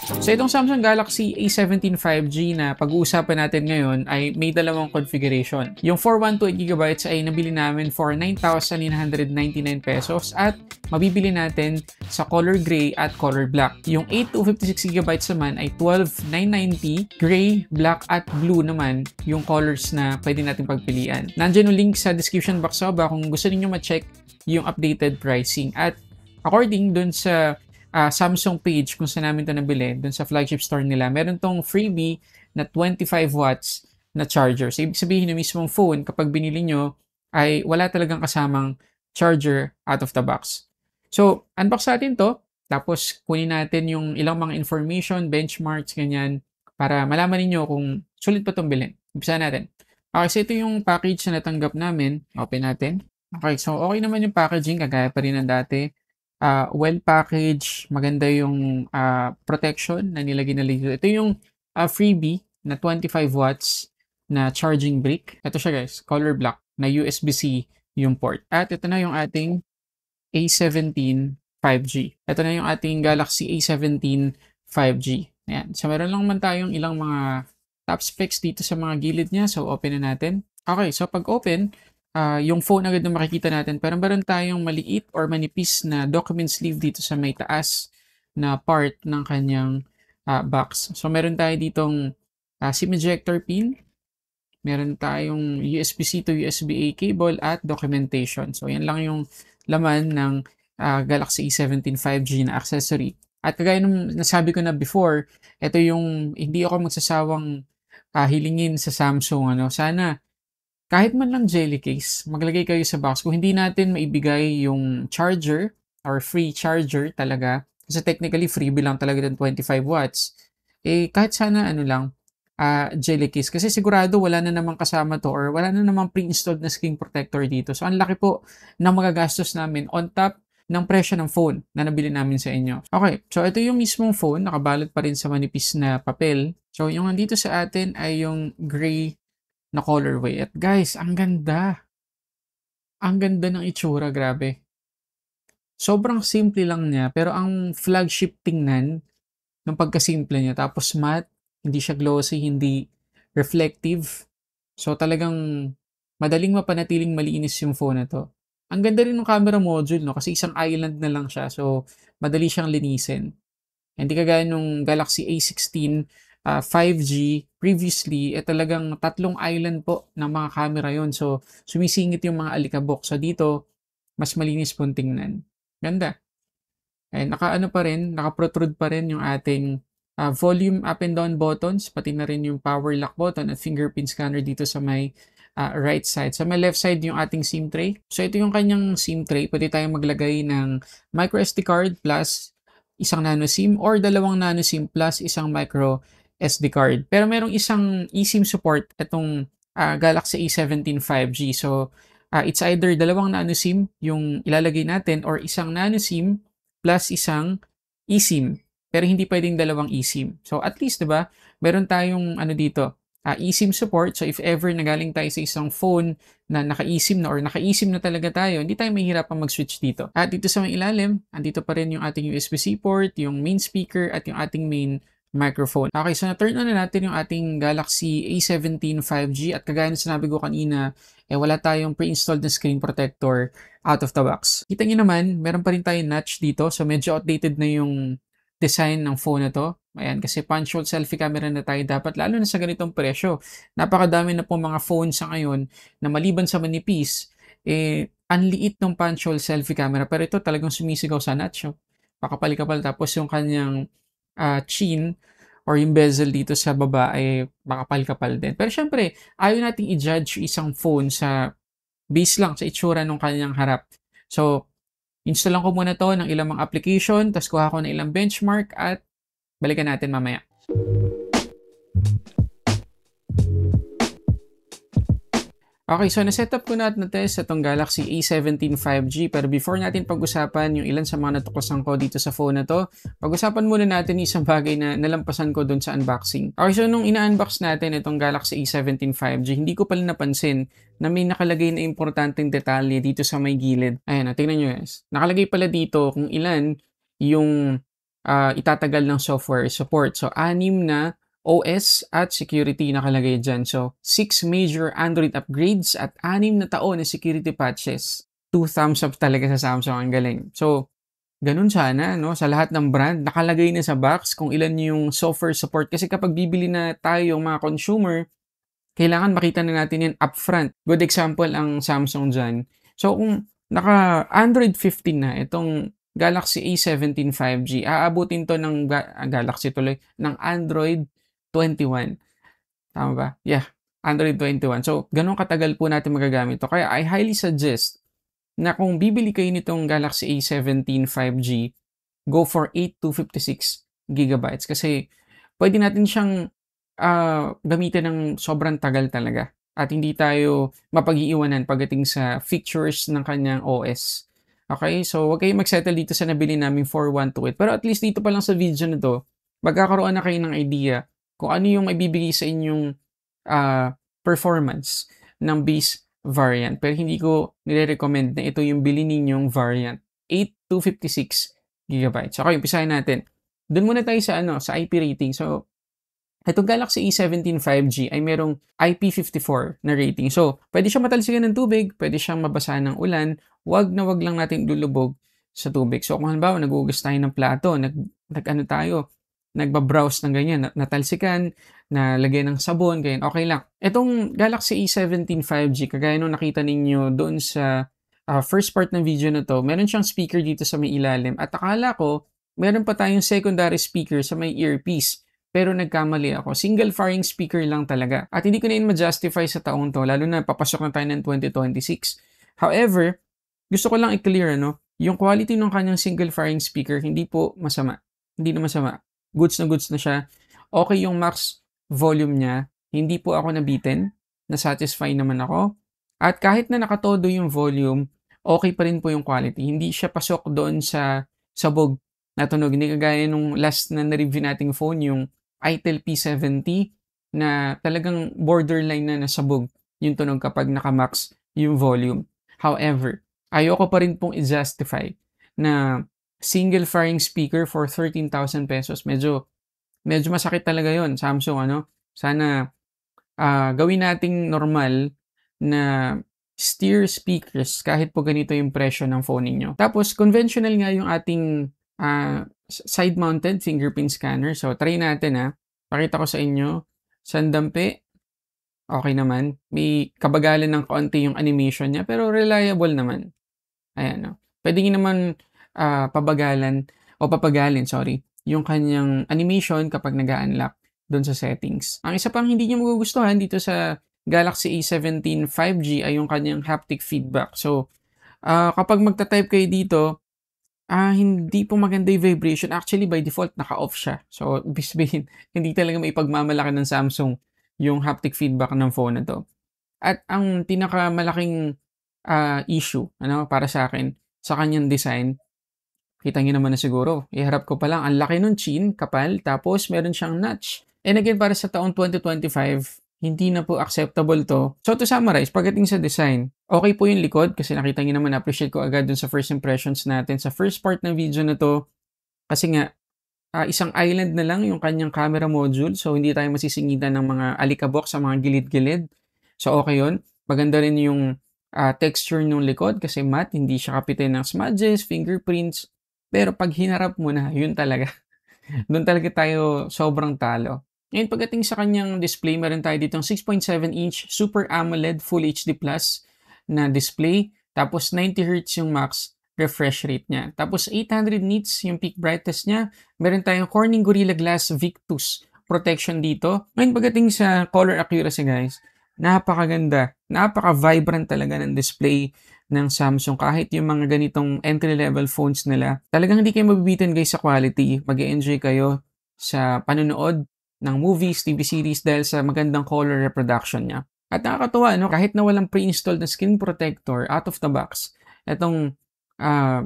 So itong Samsung Galaxy A17 5G na pag-uusapan natin ngayon ay may dalawang configuration. Yung 412GB ay nabili namin for 9,999 pesos at mabibili natin sa color gray at color black. Yung 8 to 56GB naman ay 12,990, gray, black at blue naman yung colors na pwede natin pagpilian. Nandiyan yung link sa description box sa baba kung gusto niyo ma-check yung updated pricing. At according dun sa Samsung page kung saan namin ito nabili, dun sa flagship store nila, meron tong freebie na 25 watts na charger. So, ibig sabihin yung mismong phone, kapag binili nyo, ay wala talagang kasamang charger out of the box. So, unbox natin to. Tapos, kunin natin yung ilang mga information, benchmarks, ganyan, para malaman niyo kung sulit pa itong bilhin. Umpisa natin. Okay, so ito yung package na natanggap namin. Open natin. Okay, so okay naman yung packaging, kagaya pa rin ng dati. Well packaged, maganda yung protection na nilagay na dito. Ito yung freebie na 25 watts na charging brick. Ito siya guys, color black na USB-C yung port. At ito na yung ating A17 5G. Ito na yung ating Galaxy A17 5G. Ayan. So meron lang man tayong ilang mga top specs dito sa mga gilid niya. So open na natin. Okay, so pag open, yung phone agad na makikita natin. Pero meron tayong maliit or manipis na document sleeve dito sa may taas na part ng kanyang box. So meron tayo ditong SIM ejector pin. Meron tayong USB-C to USB-A cable at documentation. So yan lang yung laman ng Galaxy A17 5G na accessory. At kagaya nung nasabi ko na before, ito yung hindi ako magsasawang hilingin sa Samsung. Sana kahit man lang jelly case, maglagay kayo sa box. Kung hindi natin maibigay yung charger or free charger talaga, kasi technically freebie lang talaga ng 25 watts, kahit sana jelly case. Kasi sigurado wala na namang kasama to or wala na namang pre-installed na screen protector dito. So, ang laki po ng magagastos namin on top ng presyo ng phone na nabili namin sa inyo. Okay, so ito yung mismong phone, nakabalot pa rin sa manipis na papel. So, yung nandito sa atin ay yung gray na colorway. At guys, ang ganda. Ang ganda ng itsura, grabe. Sobrang simple lang niya, pero ang flagship tingnan ng pagkasimple niya. Tapos matte, hindi siya glossy, hindi reflective. So talagang madaling mapanatiling malinis yung phone na to. Ang ganda rin ng camera module, no? Kasi isang island na lang siya. So, madali siyang linisin. Hindi kagaya nung Galaxy A16 5G previously, talagang tatlong island po ng mga camera yon. So, sumisingit yung mga alikabok. So, dito, mas malinis pong tingnan. Ganda. Nakaano pa rin, naka-protrude pa rin yung ating volume up and down buttons, pati na rin yung power lock button at fingerprint scanner dito sa may right side. Sa may left side yung ating SIM tray. So, ito yung kanyang SIM tray. Pwede tayong maglagay ng micro SD card plus isang nano SIM or dalawang nano SIM plus isang micro SD card. Pero merong isang eSIM support itong Galaxy A17 5G. So, it's either dalawang nano SIM yung ilalagay natin or isang nano SIM plus isang eSIM. Pero hindi pwedeng dalawang eSIM. So, at least, diba, meron tayong dito, eSIM support. So, if ever nagaling tayo sa isang phone na naka-eSIM na or naka-eSIM na talaga tayo, hindi tayo mahihirapan mag-switch dito. At dito sa may ilalim, andito pa rin yung ating USB-C port, yung main speaker, at yung ating main microphone. Okay, so na-turn on na natin yung ating Galaxy A17 5G at kagaya na sinabi ko kanina, wala tayong pre-installed na screen protector out of the box. Kita nyo naman, meron pa rin tayong notch dito. So, medyo outdated na yung design ng phone na to. Ayan, kasi punch hole selfie camera na tayo dapat, lalo na sa ganitong presyo. Napakadami na po mga phones sa ngayon na maliban sa manipis, ang liit ng punch hole selfie camera. Pero ito talagang sumisigaw sa notch. Pakapal-kapal. Tapos yung kanyang chin or yung bezel dito sa baba ay makapal-kapal din. Pero syempre, ayaw nating i-judge isang phone sa base lang sa itsura ng kanyang harap. So, install lang ko muna to ng ilang mga application, tapos kuha ko ng ilang benchmark at balikan natin mamaya. Okay, so na-setup ko na at na-test itong Galaxy A17 5G. Pero before natin pag-usapan yung ilan sa mga natuklasan ko dito sa phone na to, pag-usapan muna natin isang bagay na nalampasan ko dun sa unboxing. Okay, so nung ina-unbox natin itong Galaxy A17 5G, hindi ko pala napansin na may nakalagay na importanteng detalye dito sa may gilid. Ayan, tingnan nyo guys. Nakalagay pala dito kung ilan yung itatagal ng software support. So, 6 na OS at security nakalagay dyan. So, 6 major Android upgrades at 6 na taon na security patches. 2 thumbs up talaga sa Samsung. Ang galing. So, ganun sana, no? Sa lahat ng brand, nakalagay na sa box kung ilan yung software support. Kasi kapag bibili na tayo mga consumer, kailangan makita na natin yan upfront. Good example ang Samsung dyan. So, kung naka Android 15 na itong Galaxy A17 5G, aabutin to ng Galaxy tuloy, ng Android 21. Tama ba? Yeah, Android 21. So, ganun katagal po natin magagamit to. Kaya I highly suggest na kung bibili kayo nitong Galaxy A17 5G, go for 8 to 56 gigabytes kasi pwede natin siyang gamitin ng sobrang tagal talaga at hindi tayo mapag-iiwanan pagdating sa features ng kanyang OS. Okay? So, huwag kayong mag-settle dito sa nabili naming 4128. Pero at least dito pa lang sa video na to, magkakaroon na kayo ng idea kung ano yung maibibigay sa inyong performance ng base variant. Pero hindi ko nire-recommend na ito yung bili ninyong variant. 8 to 56 gigabytes. Okay, umpisahin natin. Doon muna tayo sa sa IP rating. So, itong Galaxy A17 5G ay merong IP54 na rating. So, pwede siyang matalsikan ng tubig, pwede siyang mabasa ng ulan, wag na wag lang natin lulubog sa tubig. So, kung halimbawa, nagugas tayo ng plato, nagbabrowse ng ganyan, natalsikan, nalagay ng sabon, ganyan, okay lang. Itong Galaxy A17 5G, kagaya nung nakita ninyo doon sa first part ng video na to, meron siyang speaker dito sa may ilalim. At akala ko, meron pa tayong secondary speaker sa may earpiece. Pero nagkamali ako. Single firing speaker lang talaga. At hindi ko na yun ma-justify sa taong to, lalo na papasok na tayo ng 2026. However, gusto ko lang i-clear, yung quality ng kanyang single firing speaker, hindi po masama. Hindi na masama. Goods na siya. Okay yung max volume niya. Hindi po ako nabitin. Na-satisfy naman ako. At kahit na nakatodo yung volume, okay pa rin po yung quality. Hindi siya pasok doon sa sabog na tunog. Hindi kagaya nung last na na-review nating phone, yung itel P70 na talagang borderline na nasabog yung tunog kapag nakamax yung volume. However, ayoko pa rin pong i-justify na single firing speaker for 13,000 pesos. Medyo masakit talaga yon Samsung, Sana gawin nating normal na steer speakers kahit po ganito yung presyo ng phone ninyo. Tapos, conventional nga yung ating side-mounted fingerprint scanner. So, try natin Pakita ko sa inyo. Sandampi. Okay naman. May kabagalan ng kaunti yung animation niya, pero reliable naman. Ayan, Pwede nyo naman papagalin, yung kanyang animation kapag nag-unlock doon sa settings. Ang isa pang hindi nyo magugustuhan dito sa Galaxy A17 5G ay yung kanyang haptic feedback. So, kapag magta-type kayo dito, hindi po maganda yung vibration. Actually, by default, naka-off siya. So, bisbihin, hindi talaga may pagmamalaki ng Samsung yung haptic feedback ng phone na to. At ang pinakamalaking issue, para sa akin, sa kanyang design, kita nyo naman na siguro, iharap ko pa lang, ang laki ng chin, kapal, tapos meron siyang notch. And again, para sa taong 2025, hindi na po acceptable to. So to summarize, pagdating sa design, okay po yung likod kasi nakita niyo naman, appreciate ko agad dun sa first impressions natin sa first part ng video na to. Kasi nga, isang island na lang yung kanyang camera module. So hindi tayo masisingitan ng mga alikabok sa mga gilid-gilid. So okay yun. Maganda rin yung texture ng likod kasi matte, hindi siya kapitin ng smudges, fingerprints. Pero pag hinarap mo na, yun talaga. Doon talaga tayo sobrang talo. Ngayon, pagdating sa kanyang display, meron tayo ditong 6.7-inch Super AMOLED Full HD Plus na display. Tapos 90Hz yung max refresh rate niya. Tapos 800 nits yung peak brightness niya. Meron tayong Corning Gorilla Glass Victus protection dito. Ngayon, pagdating sa color accuracy, guys, napakaganda. Napaka-vibrant talaga ng display ng Samsung. Kahit yung mga ganitong entry-level phones nila, talagang hindi kayo mabibitin, guys, sa quality. Mag-e-enjoy kayo sa panonood ng movies, TV series dahil sa magandang color reproduction niya. At nakakatuwa, kahit na walang pre-installed na screen protector out of the box, itong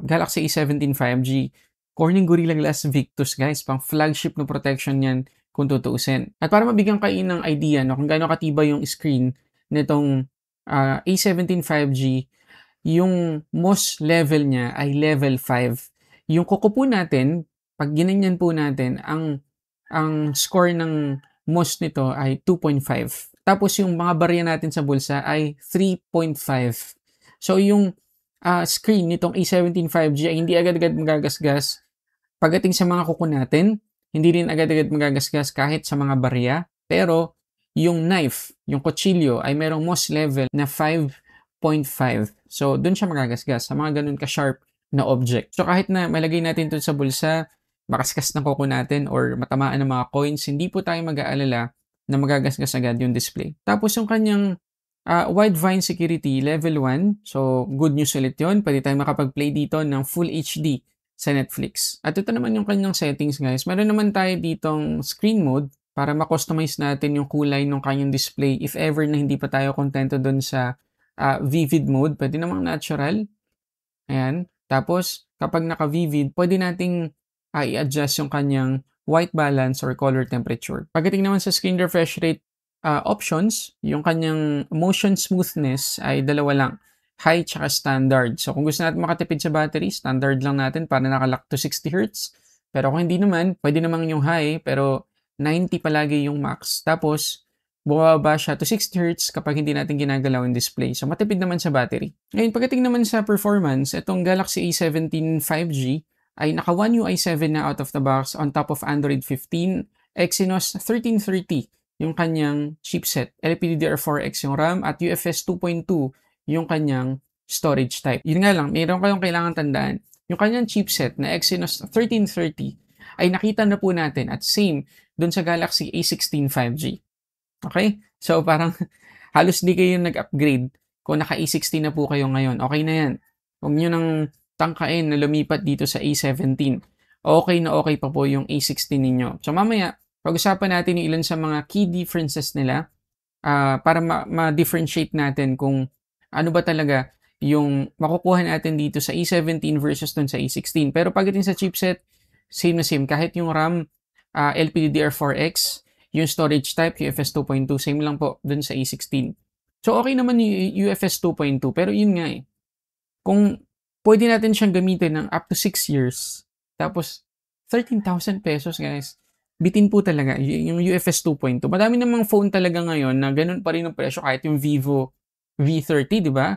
Galaxy A17 5G, Corning Gorilla Glass Victus, guys, pang flagship na protection yan kung tutuusin. At para mabigyan kayo ng idea kung gaano katibay yung screen nitong A17 5G, yung MOS level niya ay level 5. Yung kuko po natin pag ginanyan po natin, ang score ng most nito ay 2.5. Tapos yung mga barya natin sa bulsa ay 3.5. So yung screen nitong A17 5G ay hindi agad-agad magagasgas pagdating sa mga kuko natin. Hindi rin agad-agad magagasgas kahit sa mga barya. Pero yung knife, yung kutsilyo ay merong MOS level na 5.5. So dun siya magagasgas sa mga ganun ka-sharp na object. So kahit na malagay natin ito sa bulsa, makaskas ng kuko natin or matamaan ng mga coins, hindi po tayo mag-aalala na magagasgas agad yung display. Tapos yung kanyang wide vine security level 1. So good news ulit yun. Pwede tayo makapag-play dito ng Full HD sa Netflix. At ito naman yung kanyang settings, guys. Meron naman tayo ditong screen mode para ma-customize natin yung kulay ng kanyang display if ever na hindi pa tayo kontento dun sa vivid mode. Pwede namang natural. Ayan. Tapos, kapag naka-vivid, pwede nating i-adjust yung kanyang white balance or color temperature. Pagdating naman sa screen refresh rate options, yung kanyang motion smoothness ay dalawa lang. High tsaka standard. So, kung gusto natin makatipid sa battery, standard lang natin para nakalock to 60 Hz. Pero kung hindi naman, pwede naman yung high, pero 90 palagi yung max. Tapos, bumababa siya to 60 Hz kapag hindi natin ginagalaw yung display. So, matipid naman sa battery. Ngayon, pagdating naman sa performance, itong Galaxy A17 5G ay naka One UI 7 na out of the box on top of Android 15, Exynos 1330 yung kanyang chipset, LPDDR4X yung RAM, at UFS 2.2 yung kanyang storage type. Yun nga lang, mayroon kayong kailangan tandaan. Yung kanyang chipset na Exynos 1330 ay nakita na po natin at same dun sa Galaxy A16 5G. Okay? So parang halos di kayo nag-upgrade kung naka A16 na po kayo ngayon. Okay na yan. Huwag nyo nang tangkain na lumipat dito sa A17. Okay na okay pa po yung A16 ninyo. So mamaya, pag-usapan natin yung ilan sa mga key differences nila para ma-differentiate natin kung ano ba talaga yung makukuha natin dito sa A17 versus dun sa A16. Pero pagdating sa chipset, same na same. Kahit yung RAM, LPDDR4X, yung storage type, UFS 2.2, same lang po dun sa A16. So okay naman yung UFS 2.2, pero yun nga kung pwede natin siyang gamitin ng up to 6 years, tapos 13,000 pesos, guys. Bitin po talaga yung UFS 2.2. Madami namang phone talaga ngayon na ganun pa rin ang presyo kahit yung Vivo V30, di ba?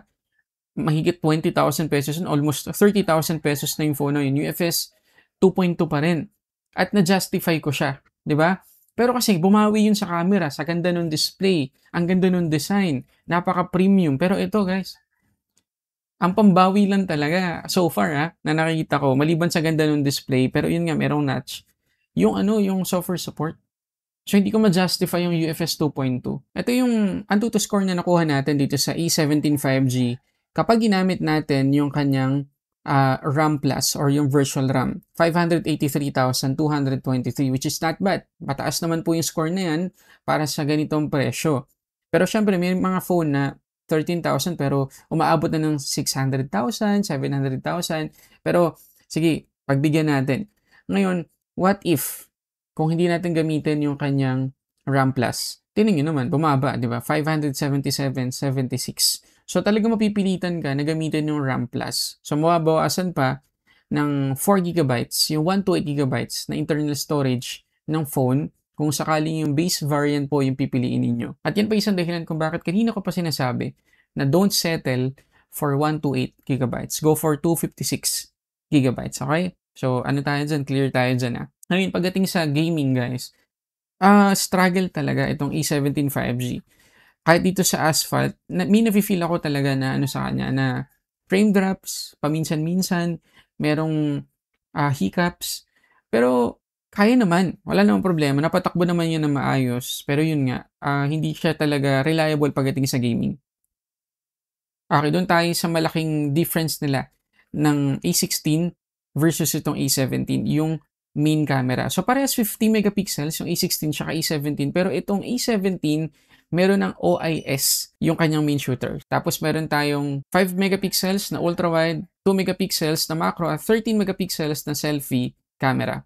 Mahigit 20,000 pesos, almost 30,000 pesos na yung phone na yun. UFS 2.2 pa rin. At na-justify ko siya, di ba? Pero kasi bumawi yun sa camera, sa ganda ng display, ang ganda ng design, napaka-premium. Pero ito, guys, ang pambawi lang talaga so far na nakikita ko, maliban sa ganda ng display, pero yun nga, merong notch. Yung software support. So, hindi ko ma-justify yung UFS 2.2. Ito yung Antutu score na nakuha natin dito sa A17 5G kapag ginamit natin yung kanyang RAM Plus or yung virtual RAM. 583,223, which is not bad. Mataas naman po yung score na yan para sa ganitong presyo. Pero syempre, may mga phone na 13,000 pero umaabot na ng 600,000, 700,000. Pero, sige, pagbigyan natin. Ngayon, what if kung hindi natin gamitin yung kanyang RAM Plus? Tingnan nyo naman, bumaba, di ba? 577.76. So, talaga mapipilitan ka na gamitin yung RAM Plus. So, mababawasan pa ng 4GB, yung 128GB na internal storage ng phone kung sakaling yung base variant po yung pipiliin ninyo. At yan pa isang dahilan kung bakit kanina ko pa sinasabi na don't settle for 128GB. Go for 256GB, okay? So, ano tayo dyan? Clear tayo dyan, Ngayon, pagdating sa gaming, guys, struggle talaga itong A17 5G. Kahit dito sa Asphalt, may nafe-feel ako talaga na sa kanya, na frame drops, paminsan-minsan, merong hiccups, pero kaya naman, wala namang problema, napatakbo naman yun na maayos, pero yun nga, hindi siya talaga reliable pagdating sa gaming. Okay, doon tayo sa malaking difference nila ng A16 versus itong A17, yung main camera. So, parehas 50 megapixels yung A16 tsaka A17, pero itong A17, meron ng OIS, yung kanyang main shooter. Tapos, meron tayong 5 megapixels na ultra-wide, 2 megapixels na macro, at 13 megapixels na selfie camera.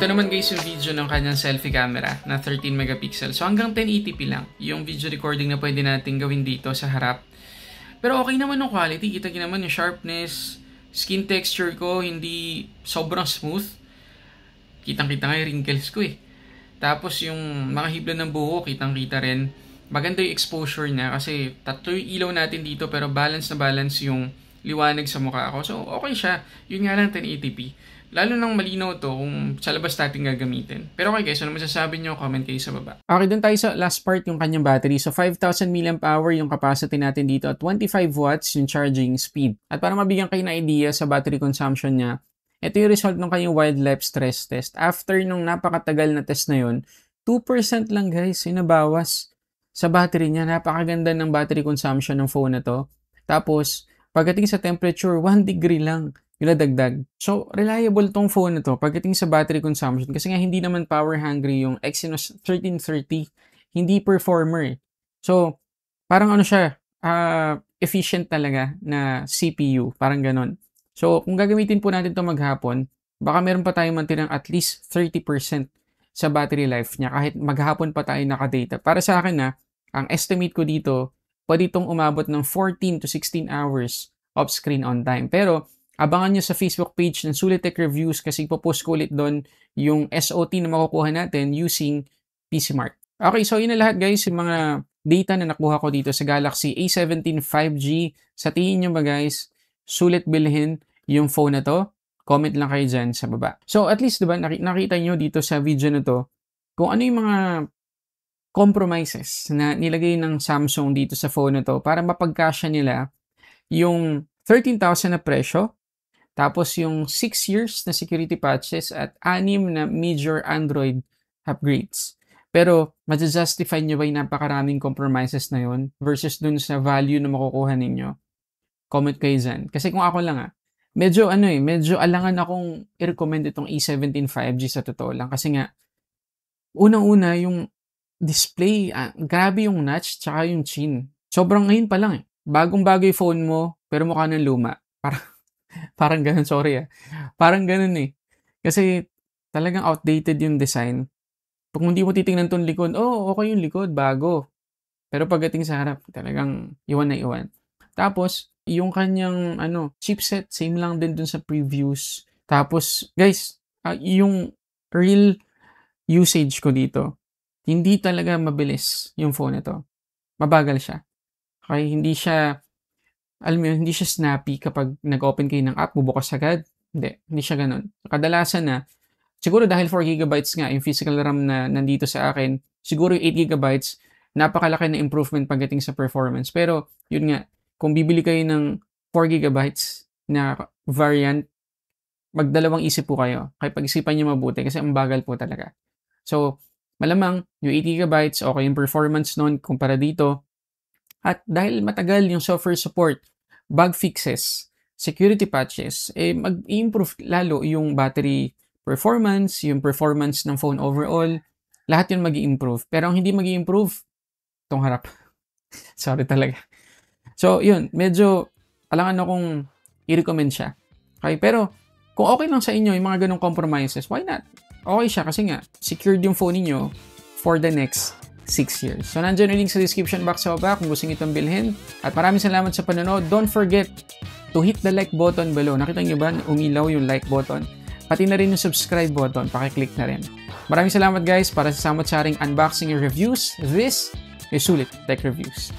Ito naman guys yung video ng kanyang selfie camera na 13 megapixel. So hanggang 1080p lang yung video recording na pwede natin gawin dito sa harap. Pero okay naman yung quality. Kita naman yung sharpness, skin texture ko, hindi sobrang smooth. Kitang-kita nga yung wrinkles ko eh. Tapos yung mga hibla ng buhok, kitang-kita rin. Maganda yung exposure niya kasi tatlo yung ilaw natin dito pero balance na balance yung liwanag sa mukha ko. So okay siya. Yun nga lang 1080p. Lalo nang malinaw to kung sa labas natin gagamitin. Pero okay guys, ano masasabi nyo? Comment kayo sa baba. Okay, dun tayo sa last part yung kanyang battery. So 5,000 mAh yung capacity natin dito at 25 watts yung charging speed. At para mabigyan kayo ng idea sa battery consumption niya, ito yung result ng kanyang wildlife stress test. After nung napakatagal na test na yun, 2% lang guys yung nabawas sa battery niya. Napakaganda ng battery consumption ng phone na to. Tapos, pagdating sa temperature, 1 degree lang yung nadagdag. So, reliable tong phone na to pagdating sa battery consumption kasi nga hindi naman power hungry yung Exynos 1330. Hindi performer. So, parang ano siya, efficient talaga na CPU. Parang ganon. So, kung gagamitin po natin to maghapon, baka meron pa tayong mantirang at least 30% sa battery life niya kahit maghapon pa tayo nakadata. Para sa akin ang estimate ko dito, pwede itong umabot ng 14 to 16 hours off screen on time. Pero, abangan nyo sa Facebook page ng Sulit Tech Reviews kasi ipopost ko ulit doon yung SOT na makukuha natin using PCMark. Okay, so yun na lahat guys, yung mga data na nakuha ko dito sa Galaxy A17 5G. Sa tingin nyo ba guys, sulit bilhin yung phone na to? Comment lang kayo dyan sa baba. So at least diba, nakita nyo dito sa video na to kung ano yung mga compromises na nilagay ng Samsung dito sa phone na to para mapagkasya nila yung 13,000 na presyo. Tapos yung 6 years na security patches at 6 na major Android upgrades. Pero, ma-justify nyo ba yung napakaraming compromises na yun versus dun sa value na makukuha ninyo? Comment kayo dyan. Kasi kung ako lang medyo alangan akong i-recommend itong A17 5G sa totoo lang. Kasi nga, unang-una yung display, grabe yung notch tsaka yung chin. Sobrang ngayon pa lang bagong-bago yung phone mo, pero mukha ng luma. Parang ganun, sorry Parang ganun Kasi talagang outdated yung design. Kung hindi mo titingnan tong likod, okay yung likod, bago. Pero pagdating sa harap, talagang iwan na iwan. Tapos, yung kanyang chipset, same lang din dun sa previews. Tapos, guys, yung real usage ko dito, hindi talaga mabilis yung phone na to. Mabagal siya. Okay, hindi siya snappy kapag nag-open kayo ng app, bubukas agad. Hindi siya ganun. Kadalasan siguro dahil 4GB nga yung physical RAM na nandito sa akin, siguro yung 8GB, napakalaki na improvement pagdating sa performance. Pero, yun nga, kung bibili kayo ng 4GB na variant, magdalawang isip po kayo. Kaya pag-isipan nyo mabuti kasi ang bagal po talaga. So, malamang yung 8GB, okay yung performance nun kumpara dito. At dahil matagal yung software support, bug fixes, security patches, mag-improve lalo yung battery performance, yung performance ng phone overall, lahat yun mag-i-improve. Pero ang hindi mag-i-improve, itong harap. Sorry talaga. So, yun, medyo alangan akong i-recommend siya. Okay, pero kung okay lang sa inyo yung mga ganong compromises, why not? Okay siya kasi nga, secured yung phone niyo for the next 6 years. So, nandiyan yung link sa description box sa baba kung gusto nyo itong bilhin. At maraming salamat sa panonood. Don't forget to hit the like button below. Nakita nyo ba? Umilaw yung like button. Pati na rin yung subscribe button. Pakiclick na rin. Maraming salamat guys para sa samot-saring unboxing and reviews. This is Sulit Tech Reviews.